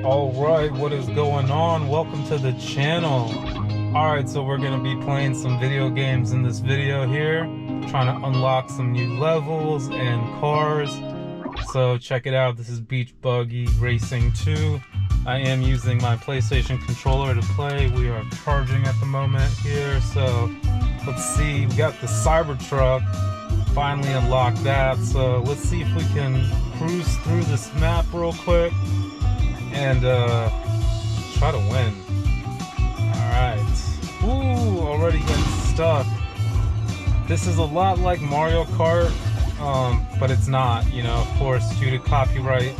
Alright, what is going on? Welcome to the channel. Alright, so we're going to be playing some video games in this video here. Trying to unlock some new levels and cars. So check it out, this is Beach Buggy Racing 2. I am using my PlayStation controller to play. We are charging at the moment here, so let's see. We got the Cybertruck. Finally unlocked that, so let's see if we can cruise through this map real quick and try to win. Alright. Ooh, already getting stuck. This is a lot like Mario Kart, but it's not, you know, of course, due to copyright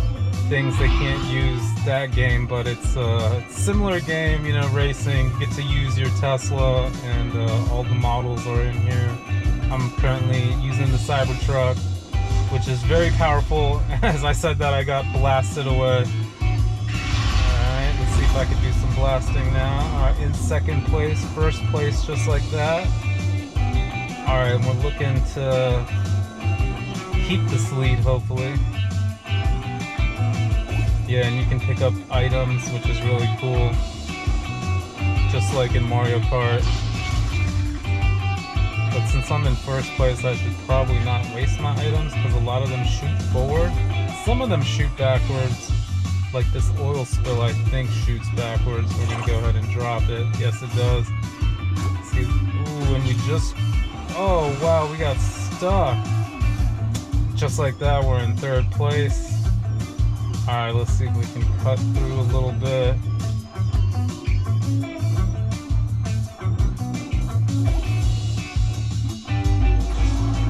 things they can't use that game, but it's a similar game, you know, racing. You get to use your Tesla, and all the models are in here. I'm currently using the Cybertruck, which is very powerful. As I said that, I got blasted away. Alright, let's see if I can do some blasting now. Alright, in second place, first place, just like that. Alright, we're looking to keep this lead, hopefully. Yeah, and you can pick up items, which is really cool. Just like in Mario Kart. But since I'm in first place, I should probably not waste my items, because a lot of them shoot forward. Some of them shoot backwards. Like this oil spill, I think, shoots backwards. We're going to go ahead and drop it. Yes, it does. Let's see. Ooh, and we just... Oh, wow, we got stuck. Just like that, we're in third place. Alright, let's see if we can cut through a little bit.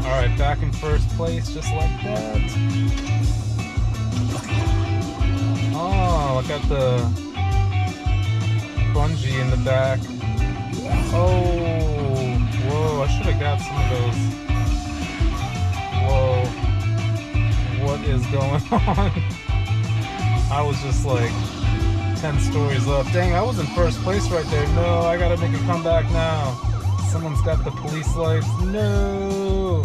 Alright, back in first place, just like that. Oh, I got the bungee in the back. Oh, whoa, I should have got some of those. Whoa, what is going on? I was just like 10 stories up. Dang, I was in first place right there. No, I gotta make a comeback now. Someone's got the police lights. No!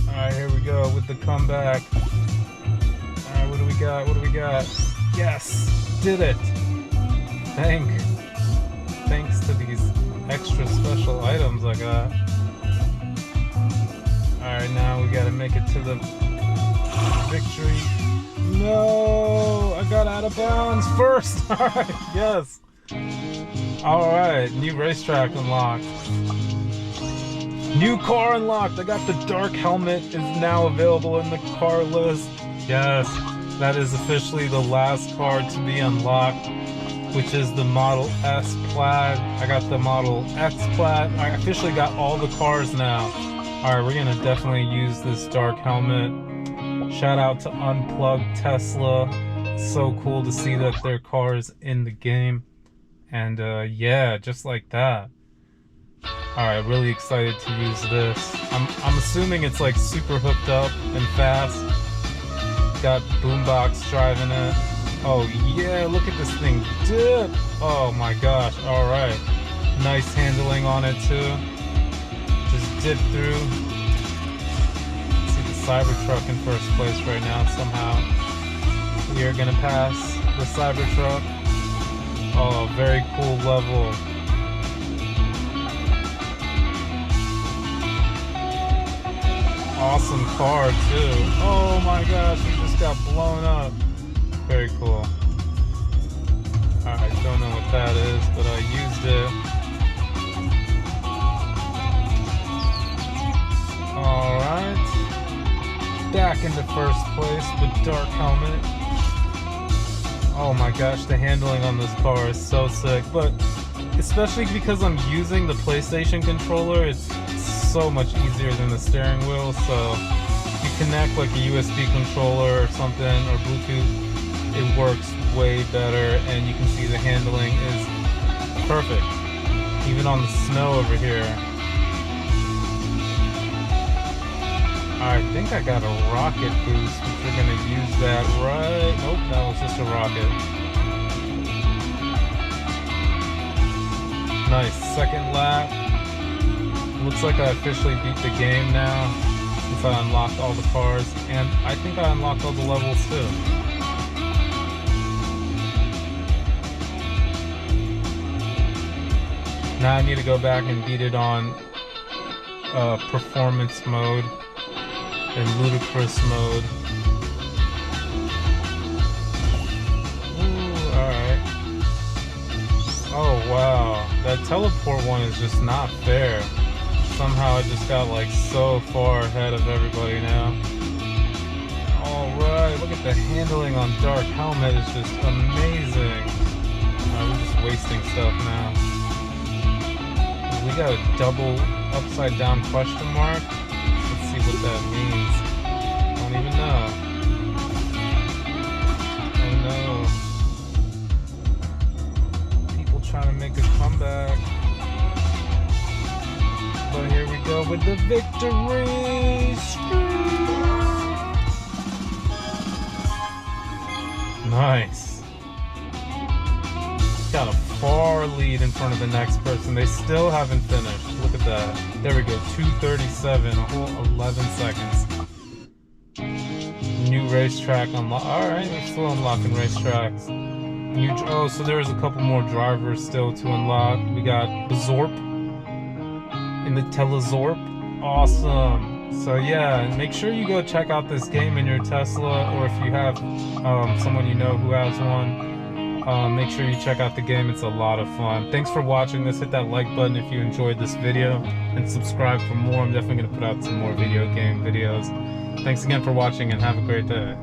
Alright, here we go with the comeback. Alright, what do we got? What do we got? Yes! Did it! Thanks to these extra special items I got. Alright, now we gotta make it to the victory. No! I got out of bounds first! Alright, yes! Alright, new racetrack unlocked. New car unlocked! I got the dark helmet, is now available in the car list. Yes, that is officially the last car to be unlocked, which is the Model S Plaid. I got the Model X Plaid. I officially got all the cars now. Alright, we're gonna definitely use this dark helmet. Shout out to Unplugged Tesla. So cool to see that their car is in the game. And yeah, just like that. Alright, really excited to use this. I'm assuming it's like super hooked up and fast. Got boombox driving it. Oh yeah, look at this thing dip! Oh my gosh, alright. Nice handling on it too. Just dip through. See the Cybertruck in first place right now somehow. We are gonna pass the Cybertruck. Oh, very cool level. Awesome car too. Oh my gosh, we just got blown up. Very cool. Alright, don't know what that is, but I used it. Alright. Back into first place with dark helmet. Oh my gosh, the handling on this car is so sick, but especially because I'm using the PlayStation controller, it's so much easier than the steering wheel. So you connect like a USB controller or something, or Bluetooth, it works way better, and you can see the handling is perfect, even on the snow over here. I think I got a rocket boost, which we're gonna use that right... Nope, that was just a rocket. Nice, second lap. Looks like I officially beat the game now, since I unlocked all the cars, and I think I unlocked all the levels too. Now I need to go back and beat it on performance mode and ludicrous mode. Ooh, alright. Oh wow, that teleport one is just not fair. Somehow I just got like so far ahead of everybody now. Alright, look at the handling on Dark Helmet, is just amazing. We're just wasting stuff now. We got a double upside down question mark. Let's see what that means. I don't even know. Oh no. People trying to make a comeback. But here we go with the victory! Nice. Got a far lead in front of the next person. They still haven't finished. Look at that. There we go. 2:37, a whole 11 seconds. New racetrack unlocked. Alright, we're still unlocking racetracks. Oh, so there's a couple more drivers still to unlock. We got the Zorp in the Telezorp. Awesome. So yeah, make sure you go check out this game in your Tesla, or if you have someone you know who has one, make sure you check out the game. It's a lot of fun. Thanks for watching this. Hit that like button if you enjoyed this video, and subscribe for more. I'm definitely going to put out some more video game videos. Thanks again for watching, and have a great day.